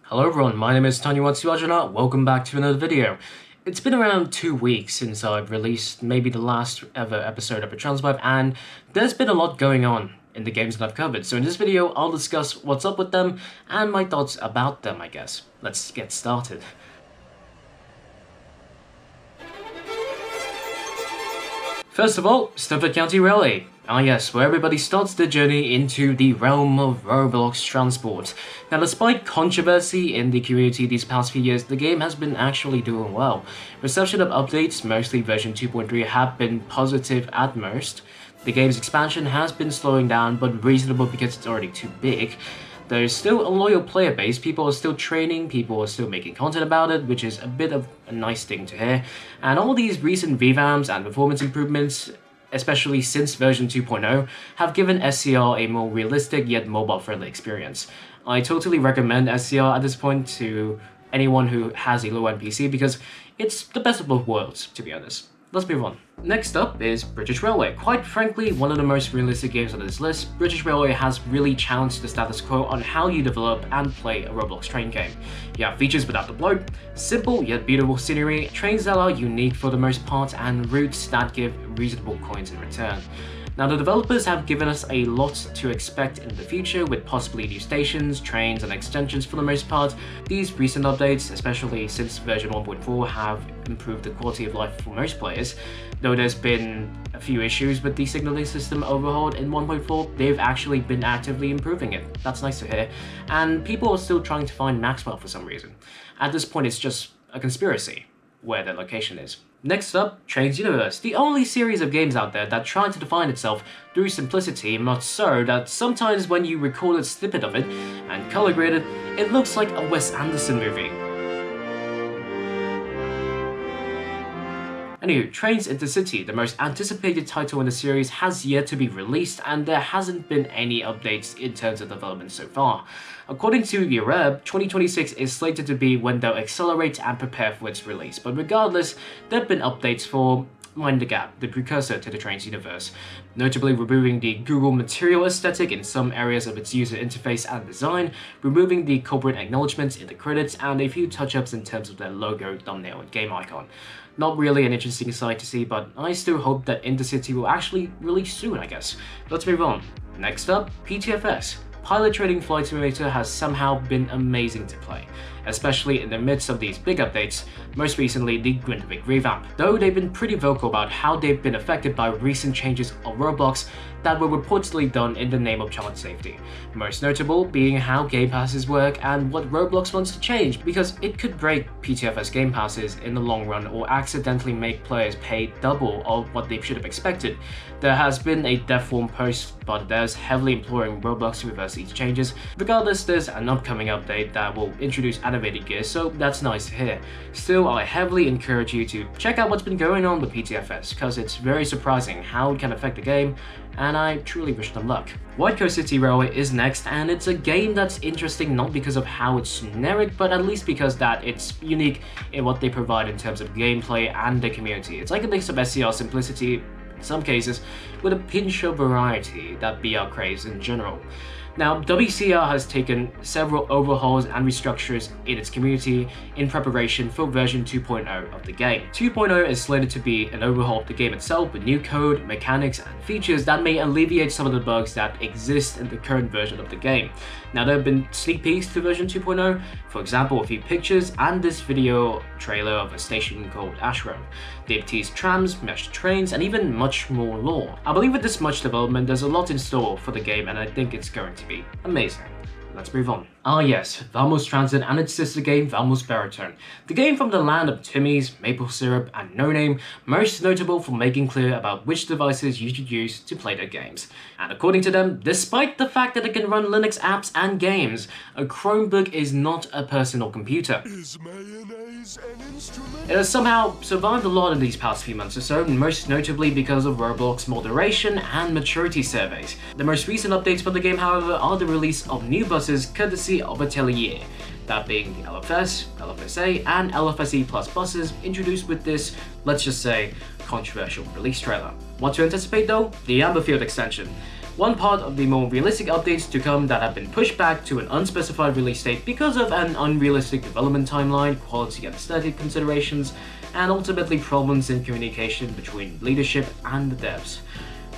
Hello everyone, my name is Thanyawat Srivajana, welcome back to another video. It's been around 2 weeks since I've released maybe the last ever episode of RoTransWipe, and there's been a lot going on in the games that I've covered. So in this video, I'll discuss what's up with them and my thoughts about them, I guess. Let's get started. First of all, Stafford County Railway. Ah yes, where everybody starts their journey into the realm of Roblox transport. Now despite controversy in the community these past few years, the game has been actually doing well. Reception of updates, mostly version 2.3, have been positive at most. The game's expansion has been slowing down, but reasonable because it's already too big. There's still a loyal player base, people are still training, people are still making content about it, which is a bit of a nice thing to hear. And all these recent revamps and performance improvements, especially since version 2.0, have given SCR a more realistic yet mobile-friendly experience. I totally recommend SCR at this point to anyone who has a low-end PC because it's the best of both worlds, to be honest. Let's move on. Next up is British Railway. Quite frankly, one of the most realistic games on this list, British Railway has really challenged the status quo on how you develop and play a Roblox train game. You have features without the bloat, simple yet beautiful scenery, trains that are unique for the most part, and routes that give reasonable coins in return. Now the developers have given us a lot to expect in the future with possibly new stations, trains and extensions for the most part. These recent updates, especially since version 1.4, have improved the quality of life for most players. Though there's been a few issues with the signaling system overhauled in 1.4, they've actually been actively improving it. That's nice to hear. And people are still trying to find Maxwell for some reason. At this point it's just a conspiracy where their location is. Next up, Trains Universe, the only series of games out there that try to define itself through simplicity, much so that sometimes when you record a snippet of it and color grade it, it looks like a Wes Anderson movie. Anywho, Trains Intercity, the most anticipated title in the series, has yet to be released, and there hasn't been any updates in terms of development so far. According to Hiya, 2026 is slated to be when they'll accelerate and prepare for its release, but regardless, there have been updates for Mind the Gap, the precursor to the Trains universe, notably removing the Google material aesthetic in some areas of its user interface and design, removing the corporate acknowledgements in the credits, and a few touch-ups in terms of their logo, thumbnail, and game icon. Not really an interesting sight to see, but I still hope that Intercity will actually release soon, I guess. Let's move on. Next up, PTFS. Pilot Training Flight Simulator has somehow been amazing to play, especially in the midst of these big updates, most recently the Grindavik revamp. Though they've been pretty vocal about how they've been affected by recent changes of Roblox that were reportedly done in the name of child safety. Most notable being how game passes work and what Roblox wants to change, because it could break PTFS game passes in the long run or accidentally make players pay double of what they should have expected. There has been a dev forum post, but there's heavily imploring Roblox to reverse these changes. Regardless, there's an upcoming update that will introduce animated gear, so that's nice to hear. Still, I heavily encourage you to check out what's been going on with PTFS, because it's very surprising how it can affect the game, and I truly wish them luck. White Coast City Railway is next, and it's a game that's interesting not because of how it's generic, but at least because that it's unique in what they provide in terms of gameplay and the community. It's like a mix of SCR simplicity, in some cases, with a pinch of variety that BR craves in general. Now, WCR has taken several overhauls and restructures in its community in preparation for version 2.0 of the game. 2.0 is slated to be an overhaul of the game itself with new code, mechanics, and features that may alleviate some of the bugs that exist in the current version of the game. Now, there have been sneak peeks to version 2.0, for example, a few pictures and this video trailer of a station called Ashram. They've teased trams, meshed trains, and even much more lore. I believe with this much development, there's a lot in store for the game, and I think it's going to be amazing. Let's move on. Ah yes, Valmos Transit and its sister game Valmos Baritone. The game from the land of Timmy's, maple syrup, and no name, most notable for making clear about which devices you should use to play their games. And according to them, despite the fact that it can run Linux apps and games, a Chromebook is not a personal computer. Is mayonnaise an instrument? It has somehow survived a lot in these past few months or so, most notably because of Roblox moderation and maturity surveys. The most recent updates for the game, however, are the release of new buses courtesy of Atelier, that being the LFS, LFSA, and LFSE Plus buses introduced with this, let's just say, controversial release trailer. What to anticipate though? The Amberfield extension. One part of the more realistic updates to come that have been pushed back to an unspecified release date because of an unrealistic development timeline, quality and aesthetic considerations, and ultimately problems in communication between leadership and the devs.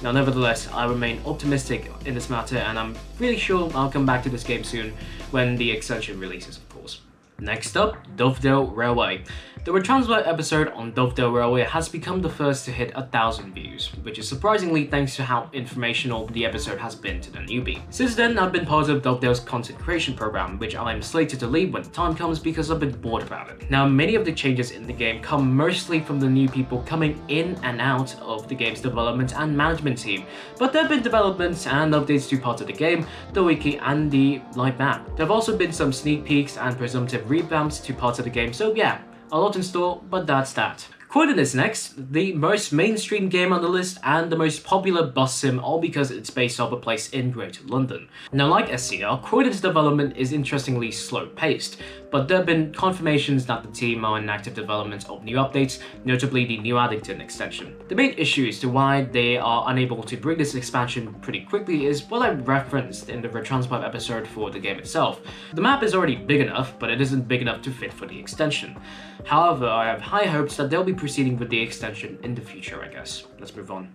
Now, nevertheless, I remain optimistic in this matter, and I'm really sure I'll come back to this game soon when the extension releases, of course. Next up, Dovedale Railway. The RoTransWipe episode on Dovedale Railway has become the first to hit 1,000 views, which is surprisingly thanks to how informational the episode has been to the newbie. Since then, I've been part of Dovedale's content creation program, which I'm slated to leave when the time comes because I've been bored about it. Now, many of the changes in the game come mostly from the new people coming in and out of the game's development and management team, but there have been developments and updates to parts of the game, the wiki, and the live map. There have also been some sneak peeks and presumptive revamps to parts of the game, so yeah, a lot in store, but that's that. Croydon is next, the most mainstream game on the list and the most popular bus sim, all because it's based off a place in Greater London. Now, like SCR, Croydon's development is interestingly slow-paced, but there have been confirmations that the team are in active development of new updates, notably the New Addington extension. The main issue as to why they are unable to bring this expansion pretty quickly is what I referenced in the RoTransWipe episode for the game itself. The map is already big enough, but it isn't big enough to fit for the extension. However, I have high hopes that they'll be proceeding with the extension in the future, I guess. Let's move on.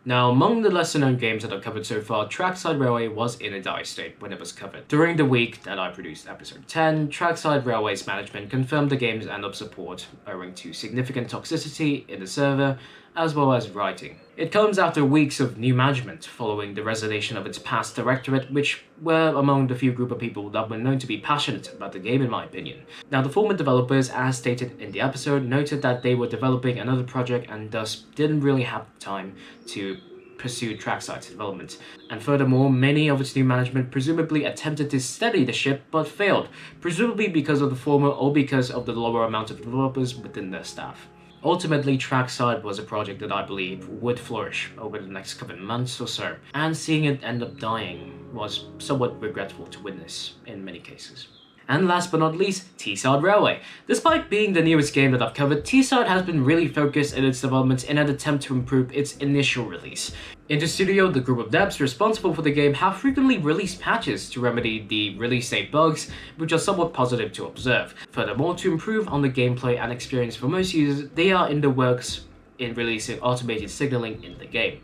Now, among the lesser-known games that I've covered so far, Trackside Railway was in a dire state when it was covered. During the week that I produced episode 10, Trackside Railway's management confirmed the game's end-of support owing to significant toxicity in the server, as well as writing. It comes after weeks of new management following the resignation of its past directorate, which were among the few group of people that were known to be passionate about the game in my opinion. Now, the former developers, as stated in the episode, noted that they were developing another project and thus didn't really have time to pursue Trackside's development. And furthermore, many of its new management presumably attempted to steady the ship but failed, presumably because of the former or because of the lower amount of developers within their staff. Ultimately, Trackside was a project that I believe would flourish over the next couple of months or so, and seeing it end up dying was somewhat regretful to witness in many cases. And last but not least, Teesside Railway. Despite being the newest game that I've covered, Teesside has been really focused in its development in an attempt to improve its initial release. In the studio, the group of devs responsible for the game have frequently released patches to remedy the release date bugs, which are somewhat positive to observe. Furthermore, to improve on the gameplay and experience for most users, they are in the works in releasing automated signaling in the game.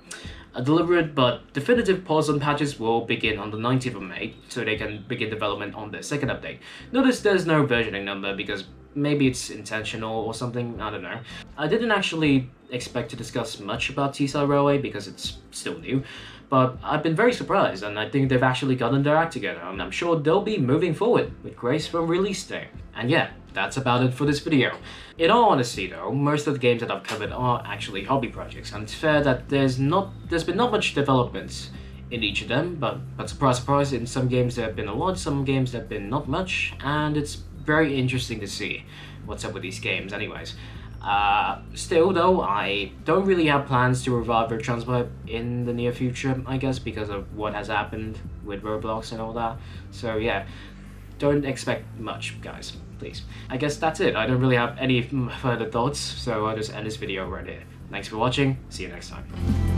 A deliberate but definitive pause on patches will begin on the 19th of May, so they can begin development on their second update. Notice there's no versioning number because maybe it's intentional or something, I don't know. I didn't actually expect to discuss much about Teesside Railway because it's still new, but I've been very surprised and I think they've actually gotten their act together, and I'm sure they'll be moving forward with grace from release day. And yeah, that's about it for this video. In all honesty though, most of the games that I've covered are actually hobby projects, and it's fair that there's been not much development in each of them, but surprise surprise, in some games there have been a lot, some games there have been not much, and it's very interesting to see what's up with these games anyways. Still though, I don't really have plans to revive RoTransWipe in the near future, I guess, because of what has happened with Roblox and all that. So yeah, don't expect much, guys, please. I guess that's it. I don't really have any further thoughts, so I'll just end this video right here. Thanks for watching, see you next time.